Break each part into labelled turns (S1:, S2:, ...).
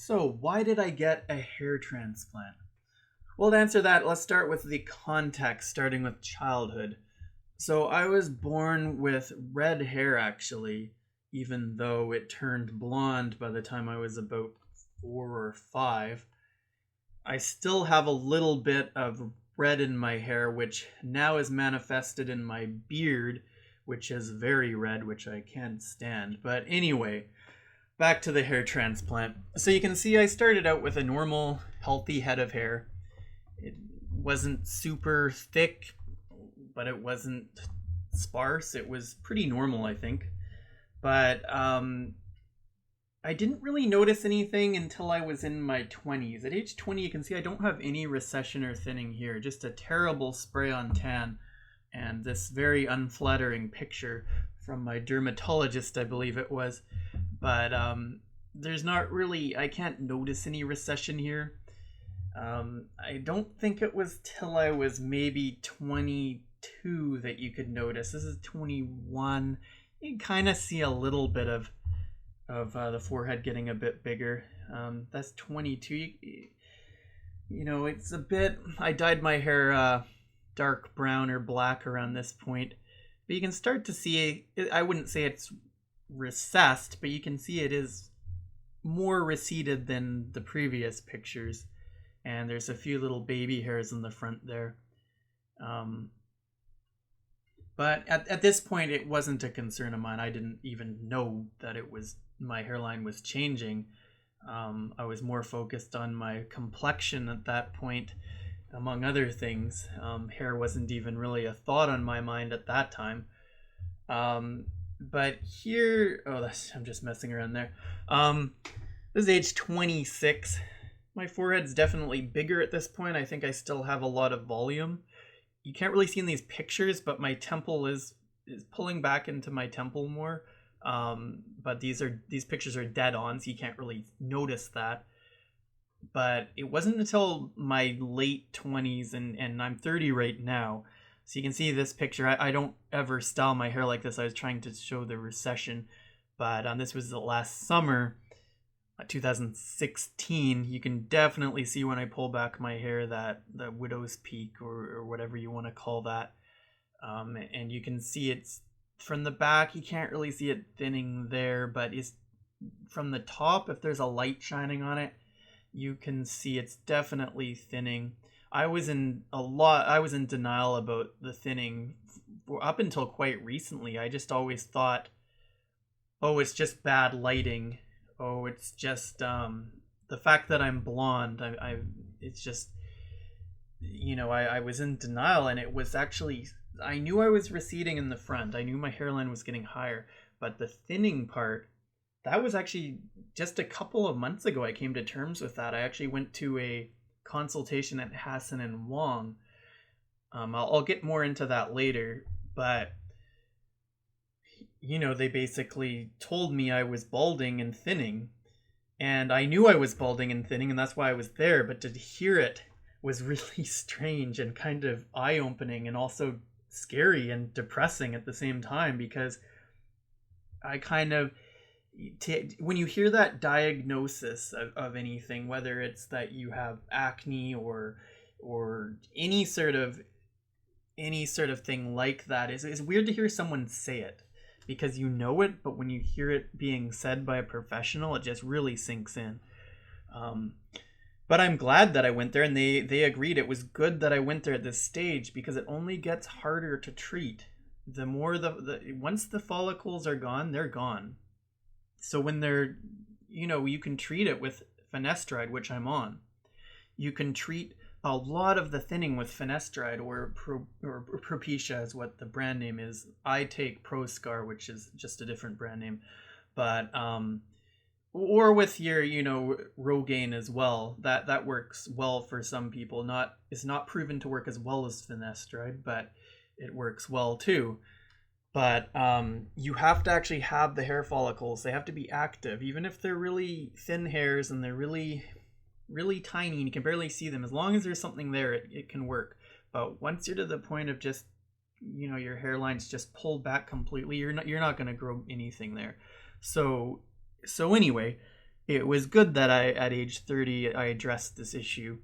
S1: So, why did I get a hair transplant? Well, to answer that, let's start with the context, starting with childhood. So, I was born with red hair actually, even though it turned blonde by the time I was about 4 or 5. I still have a little bit of red in my hair, which now is manifested in my beard, which is very red, which I can't stand. But anyway, back to the hair transplant. So you can see I started out with a normal, healthy head of hair. It wasn't super thick, but it wasn't sparse. It was pretty normal, I think. But I didn't really notice anything until I was in my 20s. At age 20, you can see I don't have any recession or thinning here, just a terrible spray-on tan and this very unflattering picture from my dermatologist, I believe it was. But there's not really, I can't notice any recession here. I don't think it was till I was maybe 22 that you could notice. This is 21. You can kind of see a little bit of the forehead getting a bit bigger. That's 22. You know, it's a bit, I dyed my hair dark brown or black around this point, but you can start to see, I wouldn't say it's recessed, but you can see it is more receded than the previous pictures, and there's a few little baby hairs in the front there. But at this point, it wasn't a concern of mine. I didn't even know that it was, my hairline was changing. I was more focused on my complexion at that point, among other things. Hair wasn't even really a thought on my mind at that time. But here, I'm just messing around there. This is age 26. My forehead's definitely bigger at this point. I think I still have a lot of volume. You can't really see in these pictures, but my temple is pulling back into my temple more. But these pictures are dead on, so you can't really notice that. But it wasn't until my late 20s, and I'm 30 right now. So you can see this picture. I don't ever style my hair like this. I was trying to show the recession, but this was the last summer, 2016. You can definitely see when I pull back my hair that the widow's peak or whatever you want to call that. And you can see it's from the back. You can't really see it thinning there, but it's from the top. If there's a light shining on it, you can see it's definitely thinning. I was in denial about the thinning up until quite recently. I just always thought, oh, it's just bad lighting. Oh, it's just the fact that I'm blonde. It's just, I was in denial, and it was actually, I knew I was receding in the front. I knew my hairline was getting higher, but the thinning part, that was actually just a couple of months ago I came to terms with that. I actually went to a consultation at Hassan and Wong. I'll get more into that later, but they basically told me I was balding and thinning, and I knew I was balding and thinning, and that's why I was there, but to hear it was really strange and kind of eye-opening and also scary and depressing at the same time, because I kind of, when you hear that diagnosis of anything, whether it's that you have acne or any sort of thing like that, it's weird to hear someone say it, because you know it, but when you hear it being said by a professional, it just really sinks in. But I'm glad that I went there, and they agreed it was good that I went there at this stage, because it only gets harder to treat. The more once the follicles are gone, they're gone. So when they're, you can treat it with finasteride, which I'm on. You can treat a lot of the thinning with finasteride, or Propecia is what the brand name is. I take ProScar, which is just a different brand name, but or with your Rogaine as well. That works well for some people. It's not proven to work as well as finasteride, but it works well too. But you have to actually have the hair follicles. They have to be active, even if they're really thin hairs and they're really, really tiny and you can barely see them. As long as there's something there, it can work. But once you're to the point of just, your hairline's just pulled back completely, you're not going to grow anything there. So anyway, it was good that at age 30, I addressed this issue.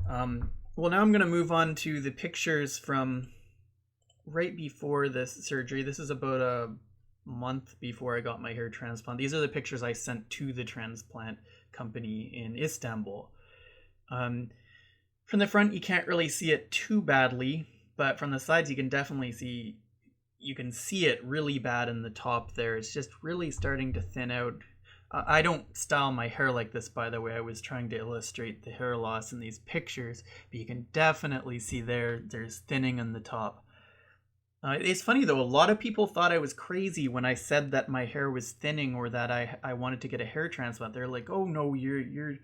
S1: Well, now I'm going to move on to the pictures from right before this surgery. This is about a month before I got my hair transplant. These are the pictures I sent to the transplant company in Istanbul. From the front, you can't really see it too badly, but from the sides, you can definitely see, you can see it really bad in the top there. It's just really starting to thin out. I don't style my hair like this, by the way. I was trying to illustrate the hair loss in these pictures, but you can definitely see there's thinning in the top. It's funny though, a lot of people thought I was crazy when I said that my hair was thinning or that I wanted to get a hair transplant. They're like, "Oh no, your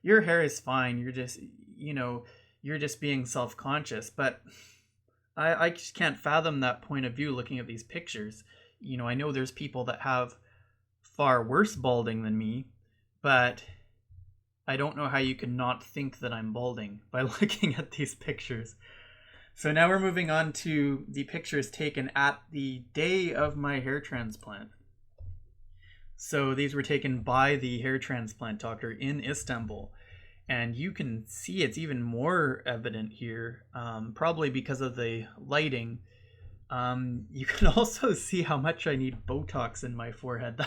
S1: hair is fine. You're just, you're just being self-conscious." But I just can't fathom that point of view looking at these pictures. I know there's people that have far worse balding than me, but I don't know how you can not think that I'm balding by looking at these pictures. So now we're moving on to the pictures taken at the day of my hair transplant. So these were taken by the hair transplant doctor in Istanbul. And you can see it's even more evident here, probably because of the lighting. You can also see how much I need Botox in my forehead.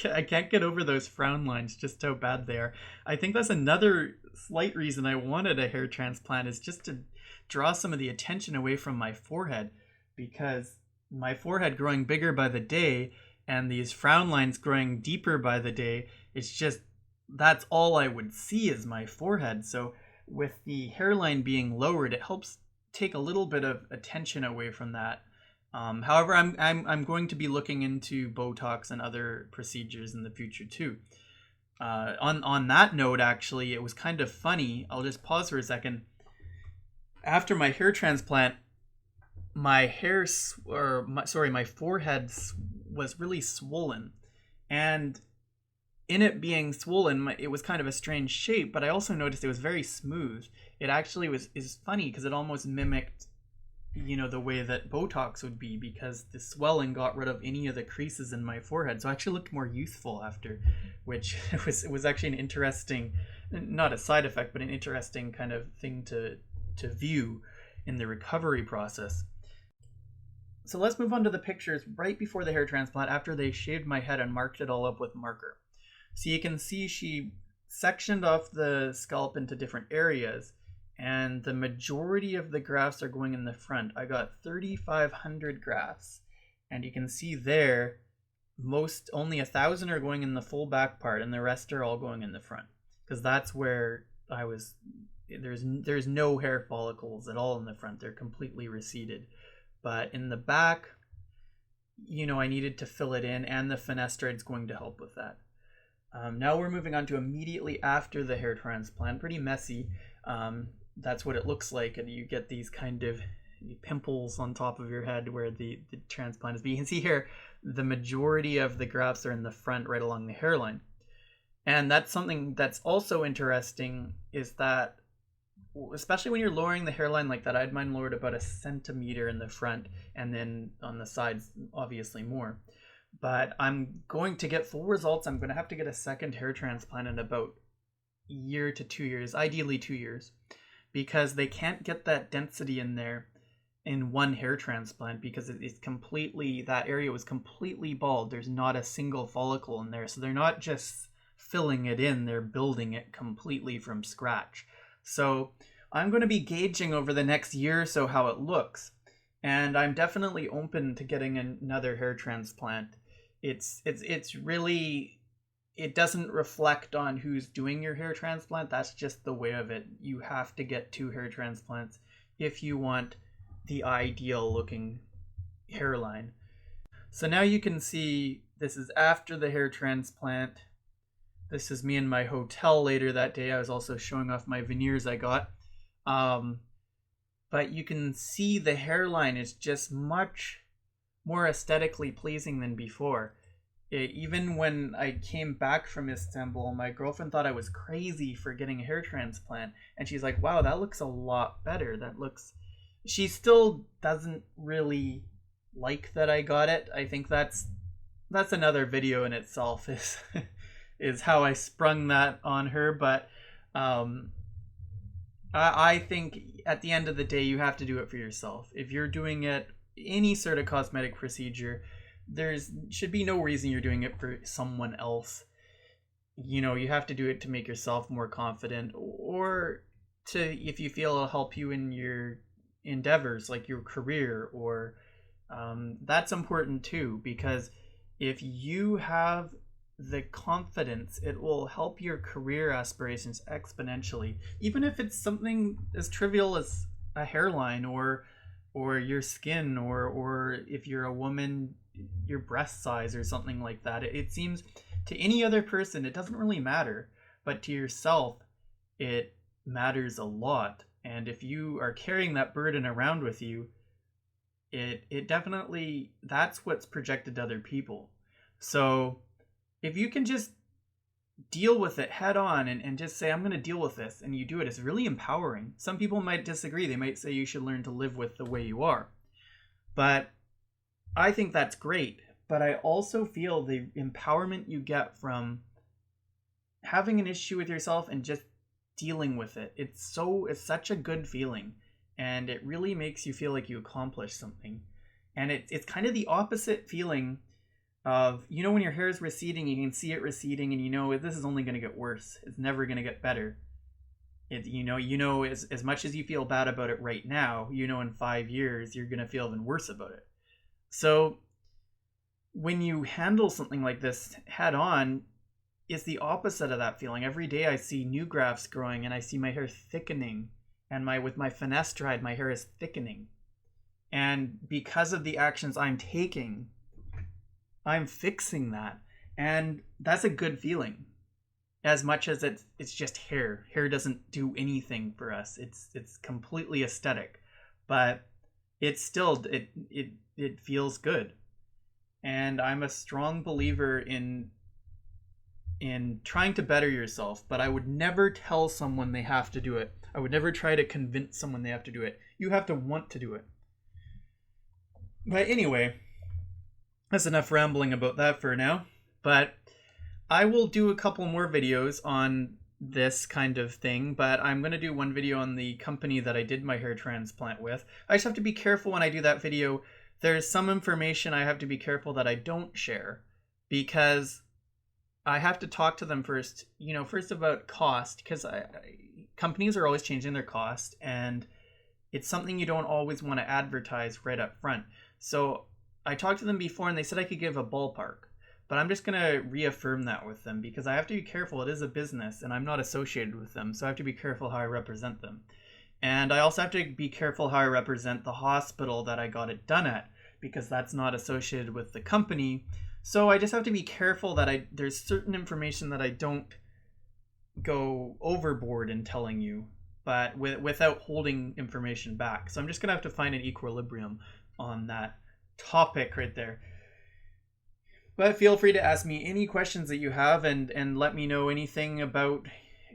S1: I can't get over those frown lines, just how bad they are. I think that's another slight reason I wanted a hair transplant, is just to draw some of the attention away from my forehead, because my forehead growing bigger by the day and these frown lines growing deeper by the day, it's just, that's all I would see is my forehead. So with the hairline being lowered, it helps take a little bit of attention away from that. However, I'm going to be looking into Botox and other procedures in the future too. On that note, actually, it was kind of funny. I'll just pause for a second. After my hair transplant, my forehead was really swollen, and in it being swollen, it was kind of a strange shape, but I also noticed it was very smooth. It actually is funny because it almost mimicked, the way that Botox would be, because the swelling got rid of any of the creases in my forehead. So I actually looked more youthful after, which was actually an interesting, not a side effect, but an interesting kind of thing to view in the recovery process. So let's move on to the pictures right before the hair transplant, after they shaved my head and marked it all up with marker. So you can see she sectioned off the scalp into different areas, and the majority of the grafts are going in the front. I got 3,500 grafts, and you can see there, only 1,000 are going in the full back part, and the rest are all going in the front, because that's where there's no hair follicles at all in the front. They're completely receded. But in the back, I needed to fill it in, and the finasteride going to help with that. Now we're moving on to immediately after the hair transplant. Pretty messy. That's what it looks like, and you get these kind of pimples on top of your head where the transplant is. But you can see here, the majority of the grafts are in the front, right along the hairline. And that's something that's also interesting, is that, especially when you're lowering the hairline like that, I had mine lowered about 1 centimeter in the front, and then on the sides, obviously more. But I'm going to get full results. I'm going to have to get a second hair transplant in about a year to 2 years, ideally 2 years, because they can't get that density in there in one hair transplant, because that area was completely bald. There's not a single follicle in there. So they're not just filling it in, they're building it completely from scratch. So I'm going to be gauging over the next year or so how it looks. And I'm definitely open to getting another hair transplant. It's really, it doesn't reflect on who's doing your hair transplant. That's just the way of it. You have to get 2 hair transplants if you want the ideal looking hairline. So now you can see this is after the hair transplant. This is me in my hotel later that day. I was also showing off my veneers I got. But you can see the hairline is just much more aesthetically pleasing than before. Even when I came back from Istanbul, my girlfriend thought I was crazy for getting a hair transplant. And she's like, wow, that looks a lot better. She still doesn't really like that I got it. I think that's another video in itself. is how I sprung that on her. But I think at the end of the day, you have to do it for yourself. If you're doing it, any sort of cosmetic procedure, there's should be no reason you're doing it for someone else. You know, you have to do it to make yourself more confident, or to, if you feel it'll help you in your endeavors like your career, or that's important too, because if you have the confidence, it will help your career aspirations exponentially, even if it's something as trivial as a hairline, or your skin, or if you're a woman, your breast size or something like that. It seems to any other person it doesn't really matter, but to yourself it matters a lot. And if you are carrying that burden around with you, it definitely, that's what's projected to other people. So if you can just deal with it head on, and just say, I'm going to deal with this, and you do it, it's really empowering. Some people might disagree. They might say you should learn to live with the way you are. But I think that's great. But I also feel the empowerment you get from having an issue with yourself and just dealing with it. It's such a good feeling. And it really makes you feel like you accomplished something. And it's kind of the opposite feeling of, you know, when your hair is receding, you can see it receding, and you know this is only going to get worse. It's never going to get better. You know, as much as you feel bad about it right now, you know, in 5 years you're going to feel even worse about it. So when you handle something like this head on, it's the opposite of that feeling. Every day I see new grafts growing, and I see my hair thickening, and with my finasteride, my hair is thickening. And because of the actions I'm taking, I'm fixing that. And that's a good feeling. As much as it's just hair. Hair doesn't do anything for us. It's completely aesthetic. But it's still, it feels good. And I'm a strong believer in trying to better yourself, but I would never tell someone they have to do it. I would never try to convince someone they have to do it. You have to want to do it. But anyway, that's enough rambling about that for now. But I will do a couple more videos on this kind of thing, but I'm going to do one video on the company that I did my hair transplant with. I just have to be careful when I do that video. There's some information I have to be careful that I don't share, because I have to talk to them first, first about cost, because companies are always changing their cost, and it's something you don't always want to advertise right up front. So I talked to them before, and they said I could give a ballpark, but I'm just going to reaffirm that with them, because I have to be careful. It is a business, and I'm not associated with them, so I have to be careful how I represent them. And I also have to be careful how I represent the hospital that I got it done at, because that's not associated with the company. So I just have to be careful that there's certain information that I don't go overboard in telling you, but without holding information back. So I'm just going to have to find an equilibrium on that topic right there. But feel free to ask me any questions that you have, and let me know anything about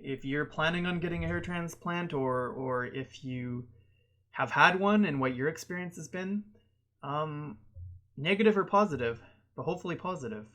S1: if you're planning on getting a hair transplant, or if you have had one and what your experience has been. Negative or positive, but hopefully positive.